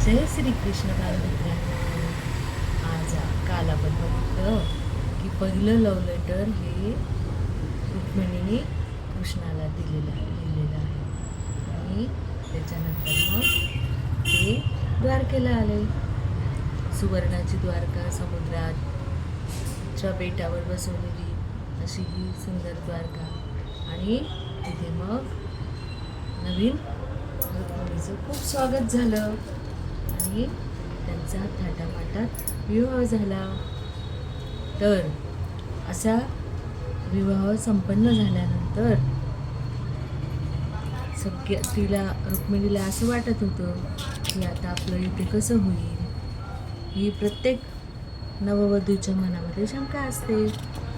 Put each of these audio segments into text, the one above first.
जय श्री कृष्ण बालमित्रांनो. काल आपण बघितलं की पहिलं लव्ह लेटर हे रुक्मिणीने कृष्णाला लिहिलेलं आहे आणि त्याच्यानंतर मग ते द्वारकेला आले. सुवर्णाची द्वारका, समुद्राच्या बेटावर बसवलेली अशी ही सुंदर द्वारका आणि तिथे मग नवीन रुक्मिणीचं खूप स्वागत झालं आणि त्यांचा थाटामाटात विवाह झाला. तर असा विवाह संपन्न झाल्यानंतर रुक्मिणीला असं वाटत होतं की आता आपलं इथे कसं होईल. ही प्रत्येक नववधूच्या मनामध्ये शंका असते.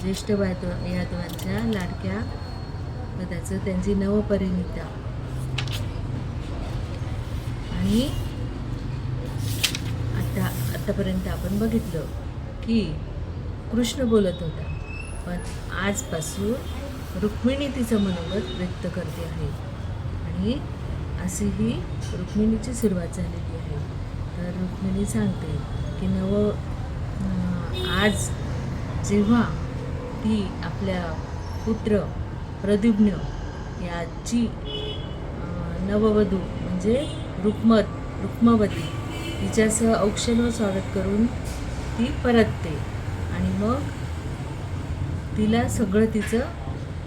ज्येष्ठ यादवांच्या लाडक्या पदाचं त्यांची नवपरिणीता. आणि आतापर्यंत आपण बघितलं की कृष्ण बोलत होता, पण आजपासून रुक्मिणी तिचं मनोगत व्यक्त करते आहे आणि अशी ही रुक्मिणीची सुरुवात झालेली आहे. तर रुक्मिणी सांगते की आज जेव्हा ती आपल्या पुत्र प्रद्युम्न याची नववधू म्हणजे रुक्मवती तिच्यासह औक्षण स्वागत करून ती परतते आणि मग तिला सगळं तिचं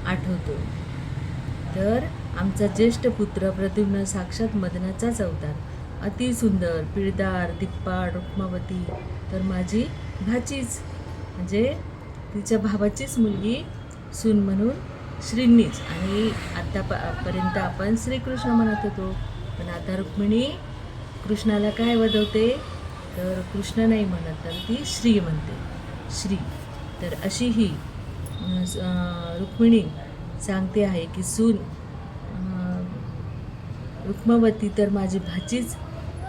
आठवतं. तर आमचा ज्येष्ठ पुत्र प्रद्युम्न साक्षात मदनाचाच अवतार, अति सुंदर, पिळदार, दिप्पाड रुक्मवती तर माझी भाचीच म्हणजे तिच्या भावाचीच मुलगी सून म्हणून श्रींनीच. आणि आतापर्यंत आपण श्रीकृष्ण म्हणत होतो, पण आता रुक्मिणी कृष्णाला काय वदवते, तर कृष्ण नाही म्हणत तर ती श्री म्हणते, श्री. तर अशी ही रुक्मिणी सांगते आहे की सून रुक्मवती तर माझी भाचीच,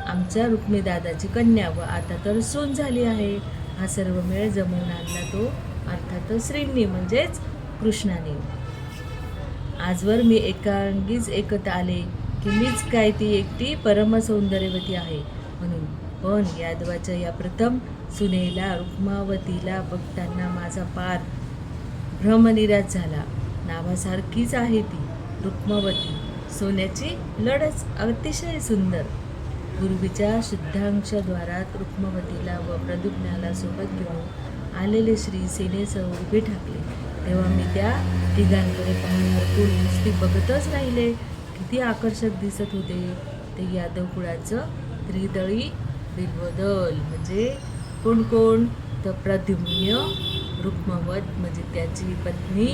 आमच्या रुक्मिदादाची कन्या व आता तर सून झाली आहे. हा सर्व मेळ जमवून आणला तो अर्थातच श्रींनी म्हणजेच कृष्णाने. आजवर मी एकांगीच ऐकत आले की मीच काय ती एकटी परमसौंदर्यवती आहे म्हणून, पण यादवाच्या या प्रथम सुनेला रुक्मावतीला बघताना माझा पार भ्रमनिराश झाला. नावासारखीच आहे ती रुक्मवती, सोन्याची लढच, अतिशय सुंदर. पूर्वीच्या शुद्धांशद्वारात रुक्मवतीला व प्रद्युम्नाला सोबत घेऊन आलेले श्री सेनेसह उभे ठाकले तेव्हा मी त्या तिघांकडे पाहणार कोण नुसती बघतच राहिले. किती आकर्षक दिसत होते ते यादव कुळाचं त्रिदळी बिल्वदल. म्हणजे कोण कोण, तर प्रद्युम्न, रुक्मवत म्हणजे त्याची पत्नी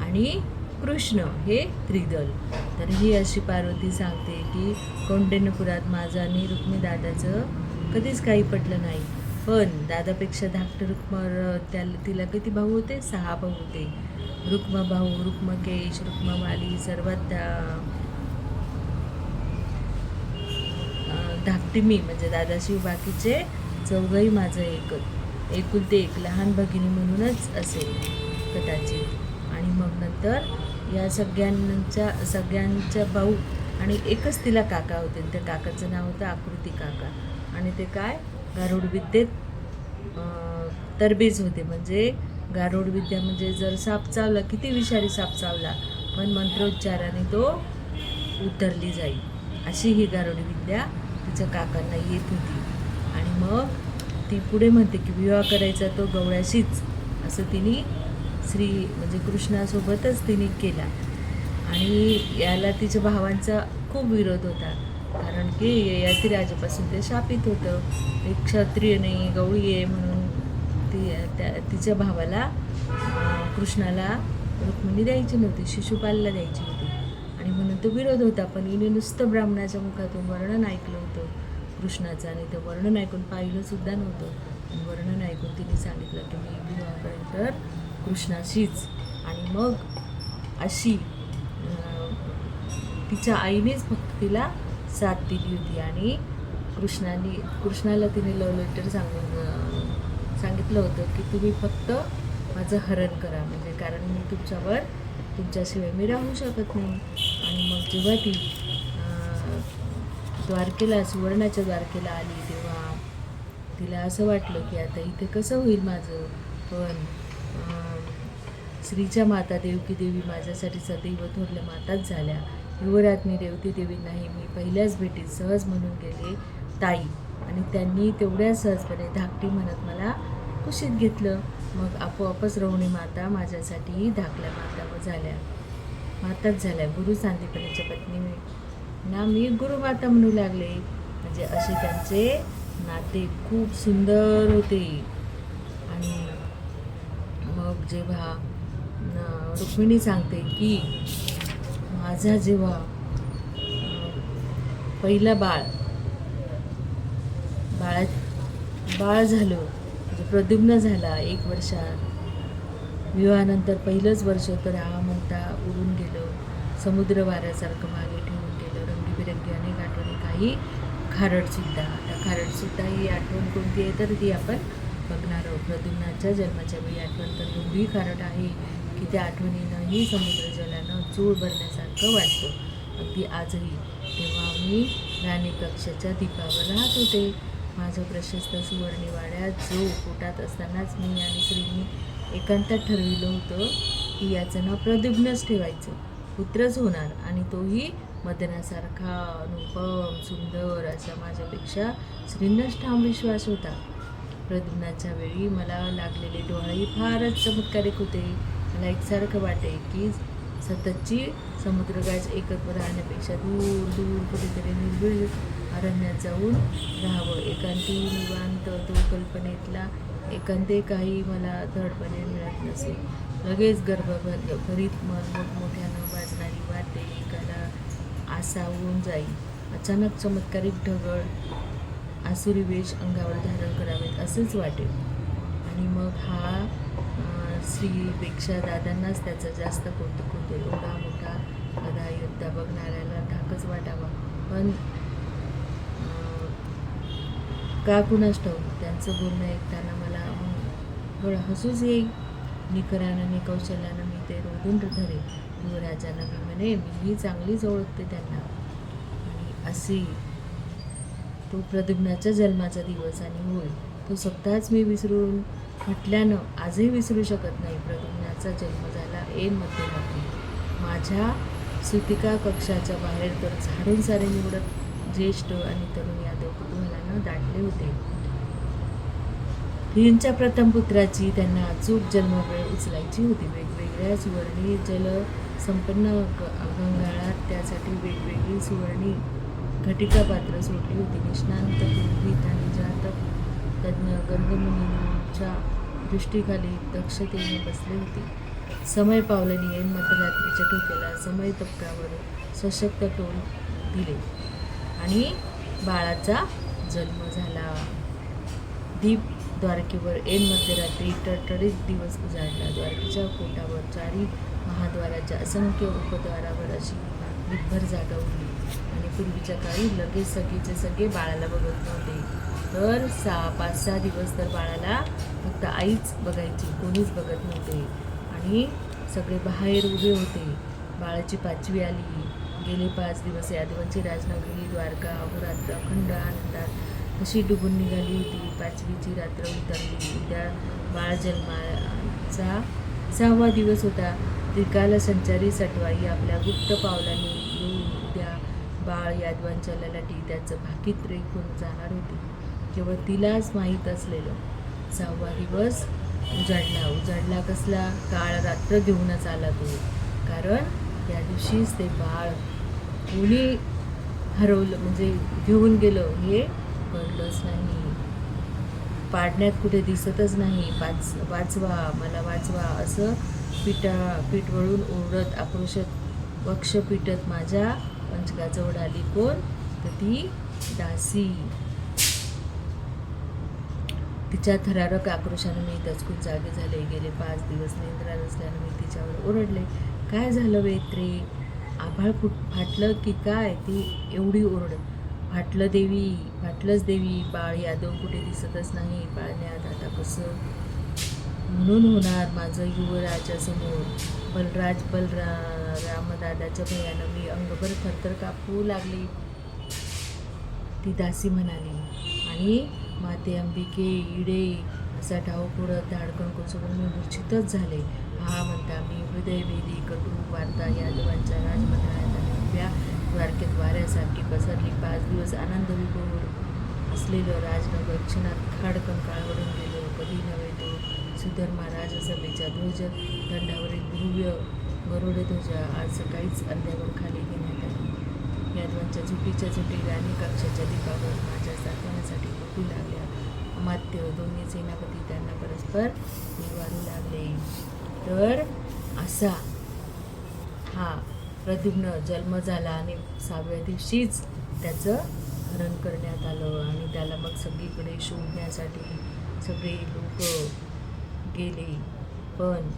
आणि कृष्ण हे त्रिदल. तर ही अशी पार्वती सांगते की कौंडिण्यपुरात माझं आणि रुक्मिदादाचं कधीच काही पटलं नाही, पण दादापेक्षा धाकटे तिला किती भाऊ होते, 6 भाऊ होते. रुक्मभाऊ, रुक्मकेश, रुक्ममाली सर्वात धाकटी मी म्हणजे दादाशिव. बाकीचे चौघही माझं एकुलते एक लहान भगिनी म्हणूनच असेल कदाचित. आणि मग नंतर या सगळ्यांच्या भाऊ आणि एकच तिला काका होते. त्या काकाचं नाव होतं आकृती काका आणि ते काय गारुड विद्येत तरबेज होते. म्हणजे गारुड विद्या म्हणजे जर साप चावला, किती विषारी साप चावला, पण मंत्रोच्चाराने तो उतरली जाईल अशी ही गारुड विद्या तिच्या काकांना येत होती. आणि मग ती पुढे म्हणते की विवाह करायचा तो गवळ्याशीच असं तिने श्री म्हणजे कृष्णासोबतच तिने केला. आणि याला तिच्या भावांचा खूप विरोध होता, कारण की ययातिराजापासून ते शापित होतं. एक क्षत्रिय नाही, गवळी आहे म्हणून तिच्या भावाला कृष्णाला रुक्मिणी द्यायची नव्हती, शिशुपालला द्यायची होती आणि म्हणून तो विरोध होता. पण हिने नुसतं ब्राह्मणाच्या मुखातून वर्णन ऐकलं होतं कृष्णाचं आणि ते वर्णन ऐकून पाहिलं सुद्धा नव्हतं. आणि वर्णन ऐकून तिने सांगितलं की मी विवाह करेन तर कृष्णाशीच. आणि मग अशी तिच्या आईनेच फक्त तिला साथ दिली होती आणि कृष्णाला तिने लव्ह लेटर सांगितलं होतं की तुम्ही फक्त माझं हरण करा, म्हणजे कारण मी तुमच्याशिवाय मी राहू शकत नाही. आणि मग जेव्हा ती द्वारकेला, सुवर्णाच्या द्वारकेला आली तेव्हा तिला असं वाटलं की आता इथे कसं होईल माझं. पण श्रीच्या माता देवकी देवी माझ्यासाठी सदैव थोरल्या माताच झाल्या. युवरात मी रेवती देवी नाही, मी पहिल्याच भेटीत सहज म्हणून गेले ताई, आणि त्यांनी तेवढ्या सहजपणे धाकटी म्हणत मला कुशीत घेतलं. मग आपोआपच रवणी माता माझ्यासाठी धाकल्या माता झाल्या, माताच झाल्या. गुरु सांदीपनीच्या पत्नी ना मी गुरुमाता म्हणू लागले. म्हणजे असे त्यांचे नाते खूप सुंदर होते. आणि मग जेव्हा रुक्मिणी सांगते की माझा जेव्हा पहिला बाळ झालं, म्हणजे प्रद्युम्न झाला 1 वर्षात, विवाहानंतर पहिलंच वर्ष तर हा म्हणता उडून गेलं, समुद्र वाऱ्यासारखं मागे ठेवून गेलं. रंगीबिरंगी अनेक आठवणी, काही खारटसुद्धा. आता खारटसुद्धा ही आठवण कोणती आहे तर ती आपण बघणार आहोत. प्रद्युम्नाच्या जन्माच्या वेळी आठवण तर एवढी खारट आहे की त्या आठवणीनंही समुद्र जलानं चूळ भरण्यासारखं वाटतं, अगदी आजही. तेव्हा मी राणी कक्षाच्या दीपावर राहत होते. माझं प्रशस्त सुवर्णी वाड्यात जो पोटात असतानाच मी आणि श्रीनी एकांतात ठरविलं होतं की याचं नाव प्रद्युम्नच ठेवायचं, पुत्रच होणार, आणि तोही मदनासारखा अनुपम सुंदर असा माझ्यापेक्षा श्रींनाच ठाम विश्वास होता. प्रद्युम्नाच्या वेळी मला लागलेले डोळे फारच चमत्कारिक होते. मला एकसारखं वाटे की सततची समुद्रगाज एकत्र राहण्यापेक्षा दूर दूर कुठेतरी निर्भीड अरण्यात जाऊन राहावं. एकांती निवांत तो कल्पनेतला एकांते काही मला धडपणे मिळत नसे. लगेच गर्भभरीत मन मोठमोठ्यानं वाजणारी वाद्ये एकाला आसावून जाई. अचानक चमत्कारिक ढगळ आसुरी वेश अंगावर धारण करावेत असेच वाटे. आणि मग हा श्रीपेक्षा दादांनाच त्याचं जास्त कौतुक होतं. एवढा मोठा गदा युद्ध बघणाऱ्याला धाकच वाटावा, पण का कुणास ठाऊक त्यांचं बोलणं ऐकताना मला थोडं हसूच येईल. निकरानं कौशल्यानं मी ते रोधून धरे. युवराजांना मी म्हणे, मीही चांगलीच ओळखते त्यांना. आणि असे तो प्रद्युम्नाच्या जन्माचा दिवस, आणि होय, तो स्वतःच मी विसरून म्हटल्यानं आजही विसरू शकत नाही. प्रद्युम्नाचा जन्म झाला ऐन मध्यरात्री. माझ्या सुतिका कक्षाच्या बाहेर तर झाडून सारे निवडत ज्येष्ठ आणि तरुण यादव कुतूहलानं दाटले होते. हिंच्या प्रथम पुत्राची त्यांना अचूक जन्मवेळ उचलायची होती. वेगवेगळ्या सुवर्णी जल संपन्न गंगाळात त्यासाठी वेगवेगळी सुवर्णी घटिका पात्र सोडली होती. निष्णांत पुरोहित आणि जातक तज्ज्ञ गर्गमुनींच्या दृष्टीखाली दक्षतेने बसले होते. समय पावलानी ऐन मध्यरात्रीच्या ठोक्याला समय तबकावर सशक्त टोल दिले आणि बाळाचा जन्म झाला. दीप द्वारकेवर ऐन मध्यरात्री टळटळीत दिवस उजाडला. द्वारकेच्या कोटावर 4 महाद्वाराच्या असंख्य उपद्वारावर अशी विटभर जागा उरली. आणि पूर्वीच्या काळी लगेच सगळेचे सगळे बाळाला बघत नव्हते, तर 5-6 दिवस तर बाळाला फक्त आईच बघायची, कोणीच बघत नव्हते. आणि सगळे बाहेर उभे होते. बाळाची 5वी आली. गेले 5 दिवस यादवांची राजनगरी द्वारका अहोरात्र अखंड आनंदात अशी डुबून निघाली होती. 5वीची रात्र उतरली. उद्या बाळ जन्माचा 6वा दिवस होता. त्रिकाल संचारी सटवाई आपल्या गुप्त पावलांनी येऊन उद्या बाळ यादवांच्या ललाटी त्याचं भाकीत रेखून जाणार होती. केवळ तिलाच माहीत असलेलं 6वा दिवस उजाडला कसला? काळ रात्र घेऊनच आला तो. कारण त्या दिवशीच ते बाळ कोणी हरवलं, म्हणजे घेऊन गेलं हे कळलंच नाही. पाडण्यात कुठे दिसतच नाही. वाचवा, मला वाचवा असं पीठवळून ओरडत आक्रोशात वक्ष पिटत माझ्या पंचकाजवळ आली. कोण? तर ती दासी. तिच्या थरारक आक्रोशानं मी दचकून जागे झाले. गेले 5 दिवस निद्रा नसल्यानं मी तिच्यावर ओरडले. काय झालं वेत्रे? आभाळ फाटलं की काय? ती एवढी ओरड. फाटलंच देवी. बाळ यादव कुठे दिसतच नाही. पाळण्यात आता कसं म्हणून होणार माझं युवराजासमोर? बलरामदादाच्या भयानं मी अंगभर थरथर कापू लागले. ती दासी म्हणाली. आणि माते अंबिके इडे असा ठाव पुढं धाडकन कोसळून मी मूर्छितच झाले. हा म्हणता मी हृदयभेदी कटू वार्ता यादवांच्या राजमंडळात आणि उभ्या द्वारकेत वाऱ्यासारखी पसरली. 5 दिवस आनंद विभोर असलेलं राजनगर क्षणात खाडकन काळवडून गेलं. कधी नव्हे तो सुधर्मा राजसभेच्या ध्वज दंडावरील भव्य गरुड ध्वजा आज सकाळीच अर्ध्यावर खाली घेण्यात आली. यादवांच्या झुटीच्या झुटी राणी कक्षाच्या दीपावर माझ्या साठवण्यासाठी फुटू लागल्या. अमात्य दोन्ही सेनापती त्यांना परस्पर निवारू लागले. तर असा हा प्रद्युम्न जन्म झाला आणि 6व्या दिवशीच त्याचं हरण करण्यात आलं. आणि त्याला मग सगळीकडे शोधण्यासाठी सगळे लोक गेले. पण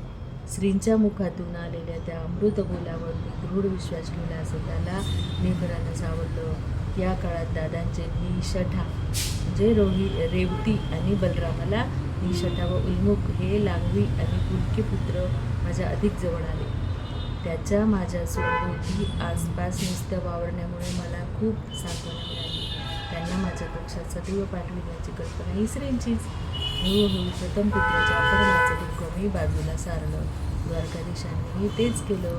श्रींच्या मुखातून आलेल्या त्या अमृत बोलावर मी दृढ विश्वास ठेवला असं त्याला नेभरानं सावरलं. या काळात दादांचे निषठा म्हणजे रेवती आणि बलरामाला निषठा व उल्मुख हे लांगवी आणि पुलके पुत्र माझ्या अधिक जवळ आले. त्याच्या माझ्या सोबती आसपास नुसत्या वावरण्यामुळे मला खूप सांत्वना मिळाली. त्यांना माझ्या कक्षात सदैव पाठविण्याची कल्पना ही श्रींचीच. हळूहळू प्रथम पुत्राच्या अपहरणाचं दुःख मी बाजूला सारलं. द्वारकाधीशांनीही तेच केलं.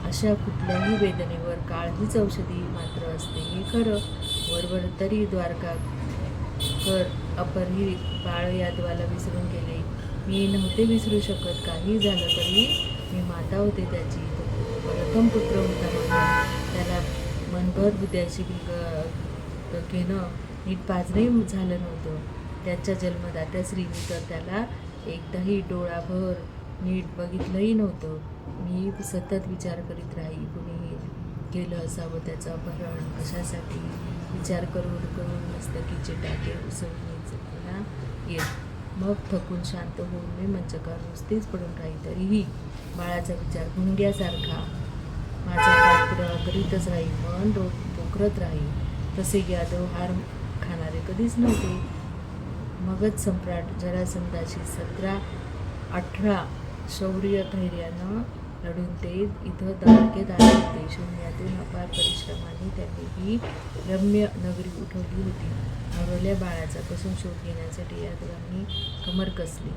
अशा कुठल्याही वेदनेवर काळ हीच औषधी मात्र असते हे खरं. वरवर तरी द्वारकाकर अपरही बाळ यादवाला विसरून गेले. मी नव्हते विसरू शकत. काही झालं तरी मी माता होते त्याची. प्रथम पुत्र होता माझा. त्याला मनभर बुद्ध्याशी घेणं नीट पाजणंही झालं नव्हतं. त्याच्या जन्मदात्या श्रीनी तर त्याला एकदाही डोळाभर नीट बघितलंही नव्हतं. मी सतत विचार करीत राही. कुणीही केलं असावं त्याचं अपहरण. कशासाठी विचार करून करून मस्तकीचे टाके उसळणीला येत. मग थकून शांत होऊन मी मंचकावर नुसतीच पडून राही. तरीही बाळाचा विचार गुंग्यासारखा माझा पाठपुरावा करीतच राही. मन पोखरत राही. तसे यादव हार खाणारे कधीच नव्हते. मगच सम्राट जरासंधाशी 17-18 शौर्य धैर्यानं लढून ते इथं द्वारकेत आले होते. शून्यातून अपार परिश्रमाने त्यांनी ही रम्य नगरी उठवली होती. हरवल्या बाळाचा कसून शोध घेण्यासाठी यादवांनी कमर कसली.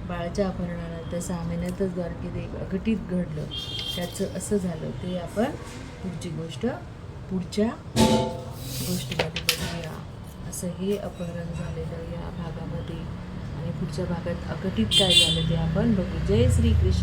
बाळाच्या अपहरणानंतर 6 महिन्यातच द्वारकेत एक अघटित घडलं. त्याचं असं झालं ते आपण पुढची गोष्ट पुढच्या गोष्टीमध्ये बघूया. असं हे अपहरण झालेलं या भागामध्ये आणि पुढच्या भागात अघटित काय झालं ते आपण बघू. जय श्री कृष्ण.